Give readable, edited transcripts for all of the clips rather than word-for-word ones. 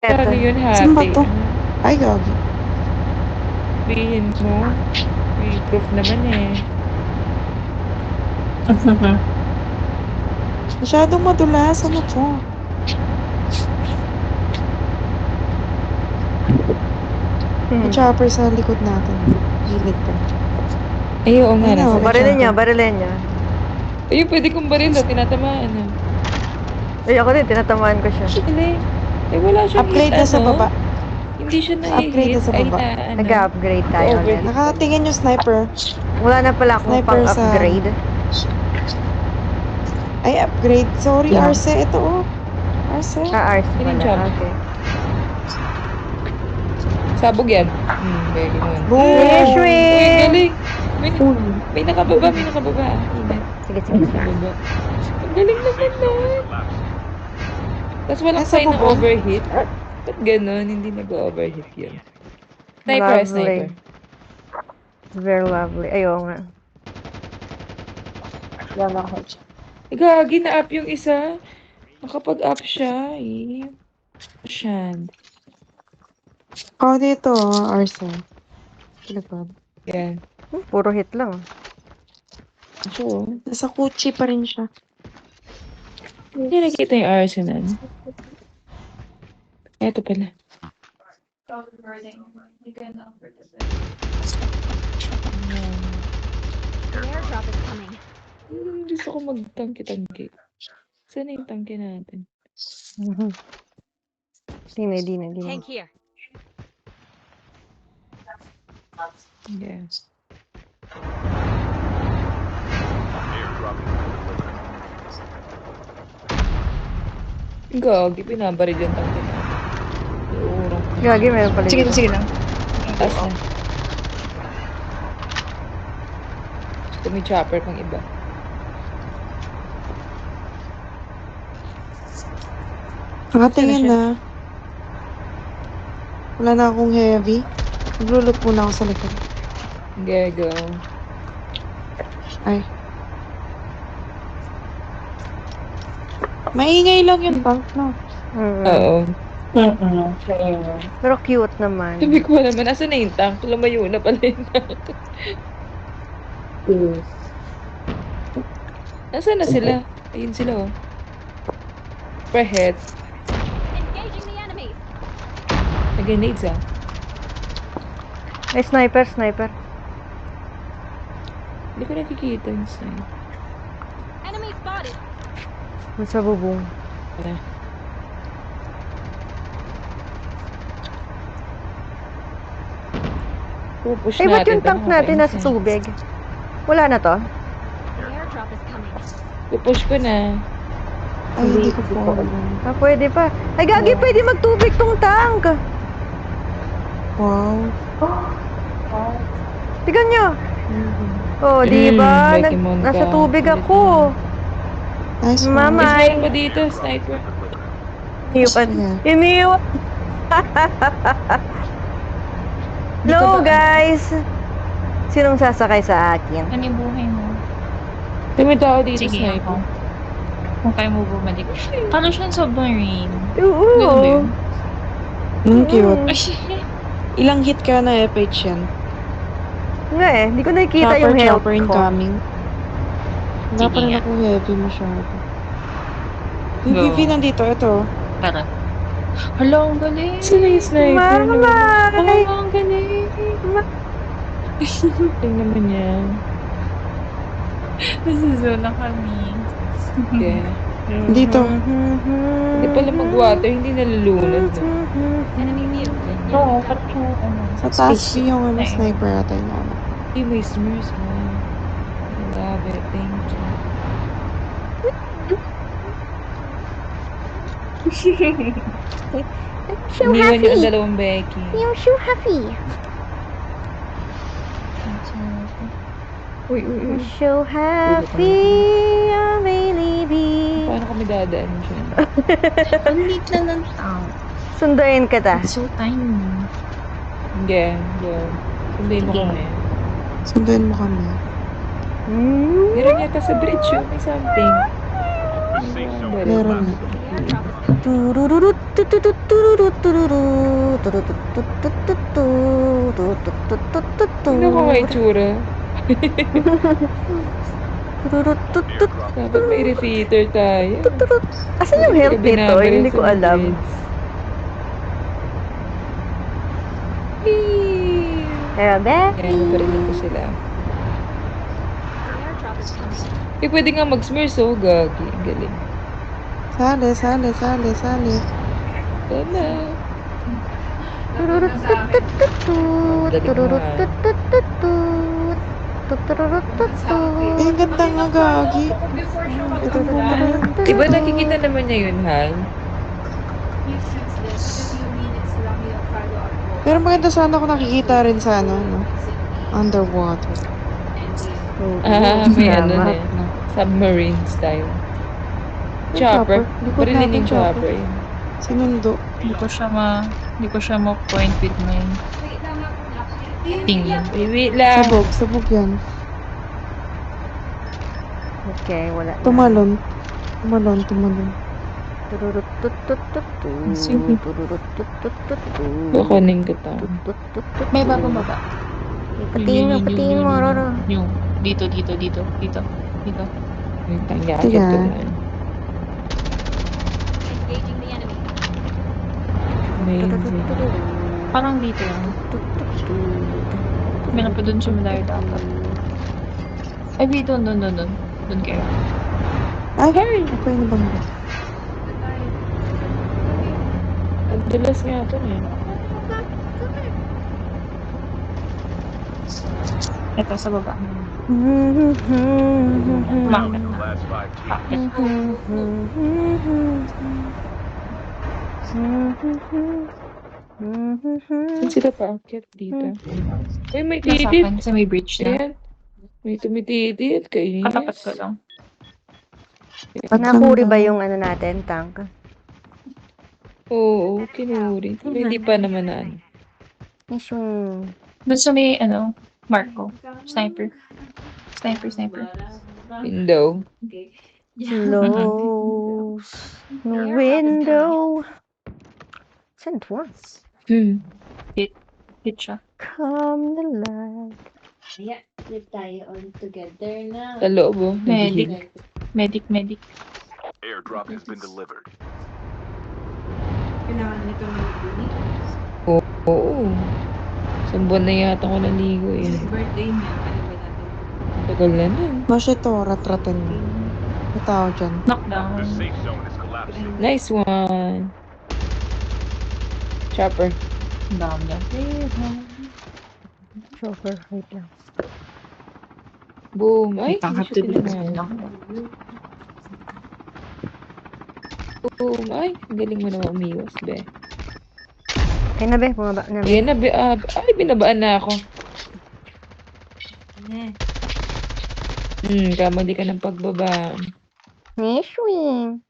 Lagi yun Saan ba hati. to? Ay, gagi. Sabihin mo. May proof naman eh. Masyadong madulas. Ano to? May chopper sa likod natin. Gilid pa. Ay, oo nga. Ayun na, Nasa may Barilin niya, chopper. barilin niya. Ayun, pwede kong baril. Tinatamaan. Ay, ako din, tinatamaan ko siya. Galing. Eh, wala siyang hit, Upgrade na sa baba. Hindi siya Upgrade na-hit. na sa Ay, baba. Nag-upgrade tayo ulit. Overhit. Nakatingin yung sniper. Wala na pala akong Sniper sa- pang-upgrade. Ay, upgrade. Sorry, Yeah. Arce. Ito, oh. Arce. RC Yun yung pala. job. Okay. Sabog yan. Very good. Boom! Finish Uy, win! galing. May nakababa. Ingat. Sige, sige, sige. Nakababa. Ang galing naman nun. Tapos walang Nasa sign ng bubong. overheat. Ba't ganun? Hindi nag-overheat yun. Sniper, Lovely. sniper. Very lovely. Ayaw nga. Gagi na up yung isa. Nakapag-up siya. Eh. Shan. Oh, dito, Arce. Likod. Yan. Puro hit lang. So, Nasa Gucci pa rin siya. hindi nakita yung arsenal. Eto pala. The airdrop is coming. Gusto ko mag-tangke-tangke. Saan yung tangke natin? Di na. Tank here. Yes. Gagi, pinabaril yung tangke natin. Iurong. Gagi, meron pala dito. Sige lang. Taas na. Gusto may chopper pang iba. Nakatingin Saan na na. Wala na akong heavy. Naglulot muna ako sa likod. Gago. Ay. Maingay lang yung tank, no? Oo. Pero cute naman. Sabi ko naman, asan na yung tank? Lumayo na pala yung tank. Nasaan na sila? Ayun sila, oh. Per head. Engaging the enemies. Nag-grenades, ah. Ay, sniper. Hindi ko nakikita yung sign. Enemy spotted. Sa bubong. Wala. Pupush Ay, ba't yung natin. tank natin nasa tubig? Wala na to? The airdrop is coming. Pupush ko na. Ay, hindi ko po. Ah, pwede pa. Ay, gagi, pwede magtubig tong tank. Wow. Tignan nyo. Oh, di ba? Pokemon Nasa ka. tubig ako. Nice one. Mama. Mas Ay. meron pa dito, sniper. Iniwan. Ayan. Iniwan. Hello, guys. Sinong sasakay sa akin? Ano yung buhay mo? May tao dito, Sige sniper. ako. Kung kaya mo bumalik. Parang siyang submarine. Oo. Ganun ba yun? Cute. Ay, shit. Ilang hit ka na FH yan? Nga eh, hindi ko nakikita yung health Chopper ko. incoming. Wala pa rin Sige. ako heavy masyado. Go. PVP nandito, ito. Tara. Hala, ang galing. Sino yung sniper? Mamay! Ang galing. Tingnan naman yan. Nasuzo na kami. Yeah. Dito. Hindi pala mag-water, hindi nalulunod. No? Enemy view. Oo, pati yung ano. Sa taas spaceship yung na yun. sniper natin. Hey, may smurfs, man. I love it. Thank you. So Iniwan niyo ang happy. dalawang Becky. You're so happy. Uy. You're so happy. I'm really be. Paano kami dadaan siya? Ang neat lang ng tao. Sunduin ka ta. So tiny. Yeah. Sundayin mo Sige. kami. Sundan mo kami. Hmm? Meron yata sa bridge yun. May something. Meron na. The airdrop is coming. Tururut, tututut, tururut, tururut, turutut, tututut, turutut, tututut, Tingnan ko nga itsura. tururut, tutut, Dapat may repeater tayo. turut. Asan yung health nito? Hindi ko alam. Ebe? Kaya maparinig ko sila. The airdrop is coming. Eh, pwede nga mag-smurfs, oh, gagi. Ang galing. Sali, sali, sali, sali. Tala. Tururut, tututut, tururut, tututut, tururut, tutut. Eh, ang ganda nga, gagi. Ito po naman. Diba nakikita naman niya yun, Hal? Pero maganda sana kung nakikita rin sa ano, no? Underwater. Ah, may ano Tama. na yun. Submarine style. Yung Chopper. Likod Barilin natin, yung chopper yun. Sinundo. Hindi ko siya ma-point with my tingin. Wait, wait lang. Sabog, sabog yan. Okay, wala na. Tumalon. Tumalon, tumalon. Tururut, tutut, Sige. tururut, tutut, Kukunin ko to. May baba. Patingin mo, Roro. Yung, dito. Dito. Wait lang, yakit Tiga. ko lang. Engaging the enemy. Amazing. Parang dito lang. Meron pa dun sa malayo dapat. Ay, wait, doon. Doon kayo. Ay, ako yung nabangga. Ang dulas nga ito eh. Ito, sa baba. Bakit? Saan sila paakyat dito? Uy, may Nasa tidit. akin, sa may bridge na. Ayan. May tumitidit. Kainis. Katapat ko lang. Nakuri ba yung ano natin, tank? Oo, kinuri. Pero hindi pa naman na ano. Yes, yung... Doon sa may, Marco. Sniper. Window. Close the window. Saan ito? Hit siya. Come the light. Live tayo all together na. Sa loob, oh. Medic. Naghihinga. Medic. Airdrop has been delivered. Kailangan nito mag-uwi. Oo. Isang buwan na yata ko naligo eh. Birthday niya. Kaya ba natin? Tagal na nun. Masya ito, ratratin mo. May tao dyan. Knockdown. The safe zone is collapsing. Nice one. Chopper. Ang dami niya. Chopper, wait lang. Boom. Ay, Don't hindi have to siya do this tinamaan. lang. Boom. Ay, ang galing mo naman umiwas, be. Kaya na, be? Bumaba na, be? Ayan na, be. Ay, binabaan na ako. Kamali ka ng pagbaba. Nishwing.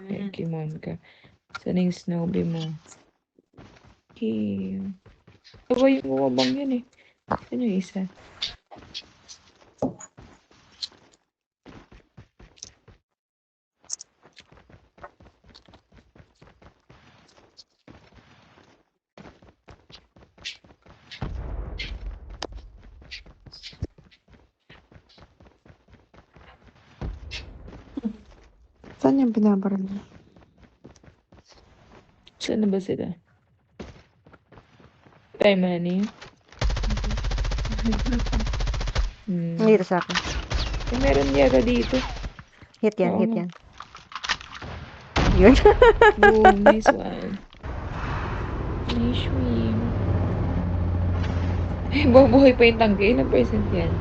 Ay, kimon ka. Sana yung snowbee mo. Okay. Diba yung umabang yun eh. Saan yung isa? Saan yung binabaril niya? Saan na ba sila? Time money. Dito sa akin. Eh, meron yata dito. Hit yan, Oo. hit yan. Yun. Boom, nice one. Nice swim. Eh, buhay pa yung tangke. Ilang percent yan?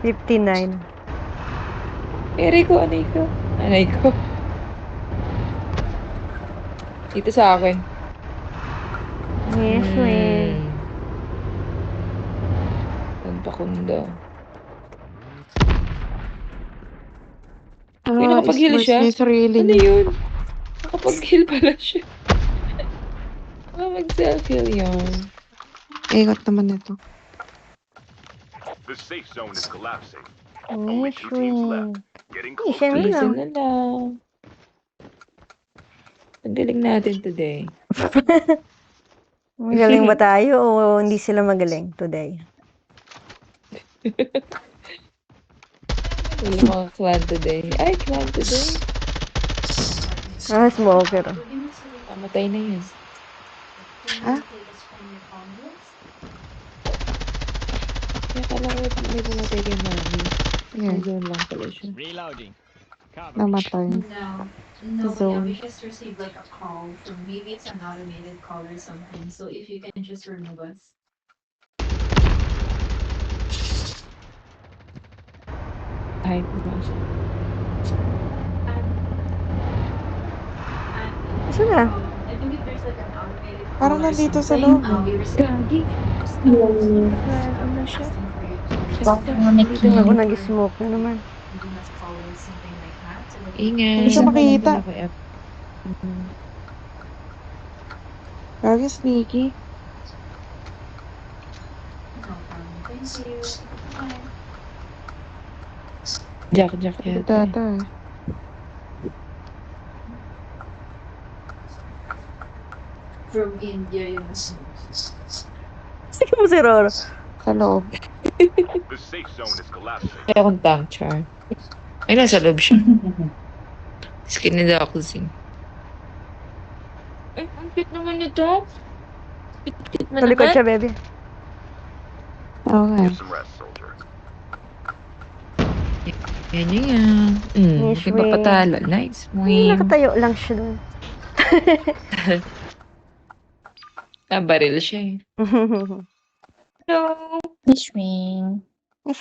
59. Eh, Rico, anay ko. Anay ko. Dito sa akin. Nishwing. Pampakunda. Ah, Uy, nakapag-heal smart siya? niya yung sarili Ano niya. yun? Nakapag-heal pala siya. Mag-self-heal yun. Ikot naman ito. The safe zone is collapsing. Only Two teams left. Getting close Siya to na the Isa lang. na lang. Ang galing natin today. Magaling ba tayo o hindi sila magaling today? Wala mga clan today. Ay, clan today. Ah, smoker. Pamatay na yun. Ah? Kaya kala ko may pumatay kay Mami. Yan. Nandun lang pala siya. Reloading. Cover. Namatay. No, Zone. we just received like a call from maybe it's an automated call or something. So if you can just remove us. Ay, diba siya? Isa na. I think if there's like an automated call Parang or nandito sa something, loob. we received Gagi. ano siya? Dito nga ako nag-smoke na naman. call or something like that. So that Ingat. Hindi siya makita. Ako, F. Gagi, sneaky. no problem. Thank you. Bye. Jack Ito yata. ata eh. From India yun. Sige mo si Roro. Sa loob. The safe zone is collapsing. Kaya akong tank char. Ay, nasa loob siya. Skinny doxing. Ay, ang cute naman nito. Cute mo Sa likod naman. siya, baby. Oo nga. Get some rest, soldier. Yan yan. Nice Hindi papatalo. Nice. Mwing. Nakatayo lang siya doon. Baril siya eh. Hello. Swing.